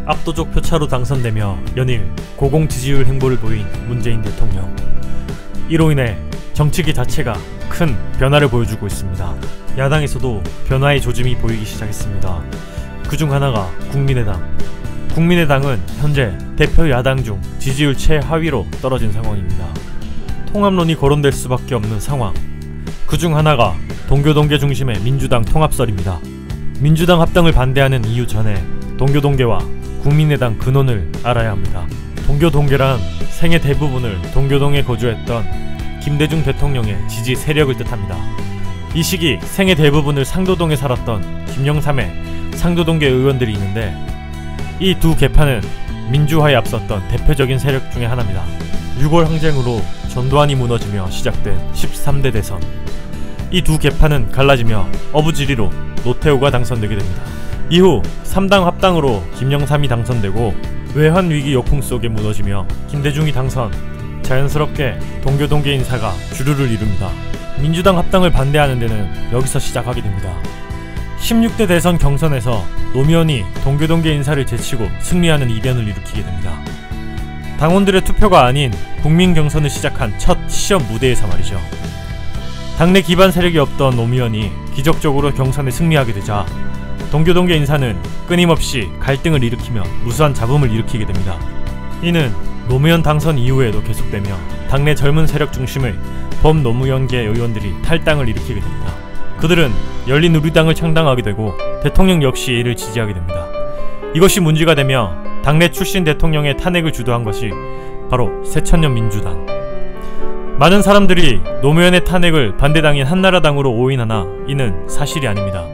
압도적 표차로 당선되며 연일 고공 지지율 행보를 보인 문재인 대통령. 이로 인해 정치계 자체가 큰 변화를 보여주고 있습니다. 야당에서도 변화의 조짐이 보이기 시작했습니다. 그중 하나가 국민의당. 국민의당은 현재 대표 야당 중 지지율 최하위로 떨어진 상황입니다. 통합론이 거론될 수밖에 없는 상황. 그중 하나가 동교동계 중심의 민주당 통합설입니다. 민주당 합당을 반대하는 이유 전에 동교동계와 국민의당 근원을 알아야 합니다. 동교동계란 생애 대부분을 동교동에 거주했던 김대중 대통령의 지지 세력을 뜻합니다. 이 시기 생애 대부분을 상도동에 살았던 김영삼의 상도동계 의원들이 있는데 이 두 계파는 민주화에 앞섰던 대표적인 세력 중의 하나입니다. 6월 항쟁으로 전두환이 무너지며 시작된 13대 대선. 이 두 계파는 갈라지며 어부지리로 노태우가 당선되게 됩니다. 이후 3당 합당으로 김영삼이 당선되고 외환위기 역풍 속에 무너지며 김대중이 당선. 자연스럽게 동교동계 인사가 주류를 이룹니다. 민주당 합당을 반대하는 데는 여기서 시작하게 됩니다. 16대 대선 경선에서 노무현이 동교동계 인사를 제치고 승리하는 이변을 일으키게 됩니다. 당원들의 투표가 아닌 국민 경선을 시작한 첫 시험 무대에서 말이죠. 당내 기반 세력이 없던 노무현이 기적적으로 경선에 승리하게 되자 동교동계 인사는 끊임없이 갈등을 일으키며 무수한 잡음을 일으키게 됩니다. 이는 노무현 당선 이후에도 계속되며 당내 젊은 세력 중심의 범노무현계 의원들이 탈당을 일으키게 됩니다. 그들은 열린우리당을 창당하게 되고 대통령 역시 이를 지지하게 됩니다. 이것이 문제가 되며 당내 출신 대통령의 탄핵을 주도한 것이 바로 새천년 민주당. 많은 사람들이 노무현의 탄핵을 반대당인 한나라당으로 오인하나 이는 사실이 아닙니다.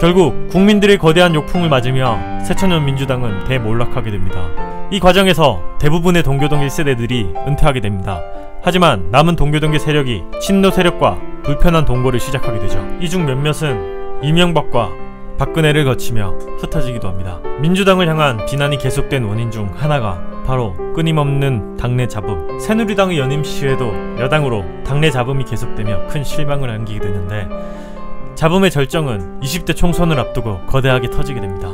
결국 국민들의 거대한 욕풍을 맞으며 새천년 민주당은 대몰락하게 됩니다. 이 과정에서 대부분의 동교동계 1세대들이 은퇴하게 됩니다. 하지만 남은 동교동계 세력이 친노 세력과 불편한 동거를 시작하게 되죠. 이 중 몇몇은 이명박과 박근혜를 거치며 흩어지기도 합니다. 민주당을 향한 비난이 계속된 원인 중 하나가 바로 끊임없는 당내 잡음. 새누리당의 연임 시에도 여당으로 당내 잡음이 계속되며 큰 실망을 안기게 되는데 잡음의 절정은 20대 총선을 앞두고 거대하게 터지게 됩니다.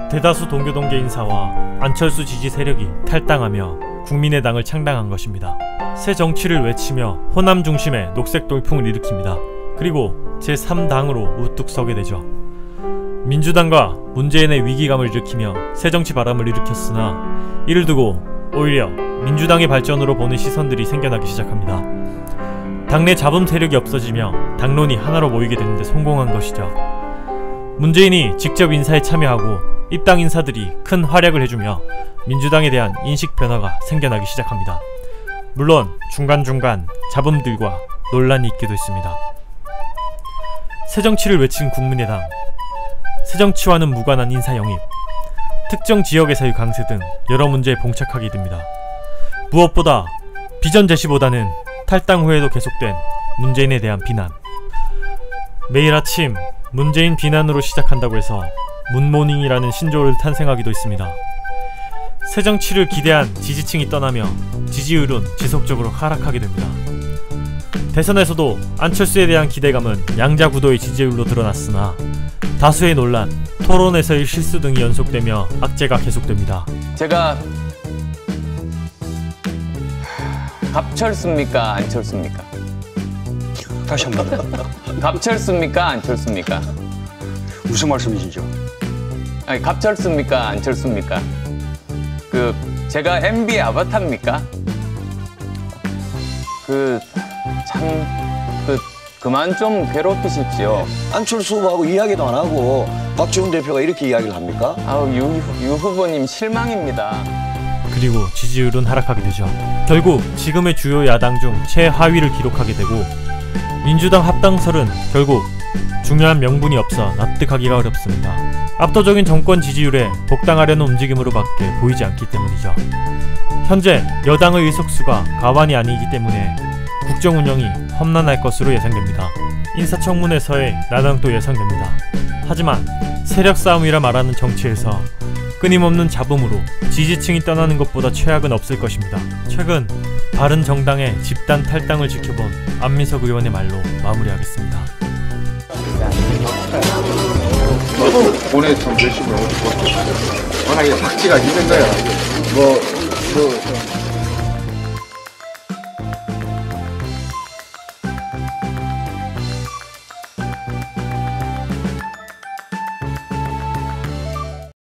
대다수 동교동계 인사와 안철수 지지 세력이 탈당하며 국민의당을 창당한 것입니다. 새 정치를 외치며 호남 중심의 녹색 돌풍을 일으킵니다. 그리고 제3당으로 우뚝 서게 되죠. 민주당과 문재인의 위기감을 일으키며 새정치 바람을 일으켰으나 이를 두고 오히려 민주당의 발전으로 보는 시선들이 생겨나기 시작합니다. 당내 잡음 세력이 없어지며 당론이 하나로 모이게 되는데 성공한 것이죠. 문재인이 직접 인사에 참여하고 입당 인사들이 큰 활약을 해주며 민주당에 대한 인식 변화가 생겨나기 시작합니다. 물론 중간중간 잡음들과 논란이 있기도 했습니다. 새정치를 외친 국민의당, 새정치와는 무관한 인사 영입, 특정 지역에서의 강세 등 여러 문제에 봉착하게 됩니다. 무엇보다 비전 제시보다는 탈당 후에도 계속된 문재인에 대한 비난. 매일 아침 문재인 비난으로 시작한다고 해서 문모닝이라는 신조어를 탄생하기도 했습니다. 새정치를 기대한 지지층이 떠나며 지지율은 지속적으로 하락하게 됩니다. 대선에서도 안철수에 대한 기대감은 양자구도의 지지율로 드러났으나 다수의 논란, 토론에서의 실수 등이 연속되며 악재가 계속됩니다. 제가 갑철수입니까? 안철수입니까? 다시 한 번. 갑철수입니까? 안철수입니까? 무슨 말씀이시죠? 아니, 갑철수입니까? 안철수입니까? 제가 MB 아바타입니까? 그만 좀 괴롭히십시오. 안철수 후보하고 이야기도 안 하고 박지원 대표가 이렇게 이야기를 합니까? 아우, 유 후보님 실망입니다. 그리고 지지율은 하락하게 되죠. 결국 지금의 주요 야당 중 최하위를 기록하게 되고 민주당 합당설은 결국 중요한 명분이 없어 납득하기가 어렵습니다. 압도적인 정권 지지율에 복당하려는 움직임으로밖에 보이지 않기 때문이죠. 현재 여당의 의석수가 과반이 아니기 때문에 국정 운영이 험난할 것으로 예상됩니다. 인사청문회에서의 난항도 예상됩니다. 하지만 세력 싸움이라 말하는 정치에서 끊임없는 잡음으로 지지층이 떠나는 것보다 최악은 없을 것입니다. 최근 바른정당의 집단 탈당을 지켜본 안민석 의원의 말로 마무리하겠습니다. 보내서 열심히 오고 워낙에 박지가 있는 거야. 뭐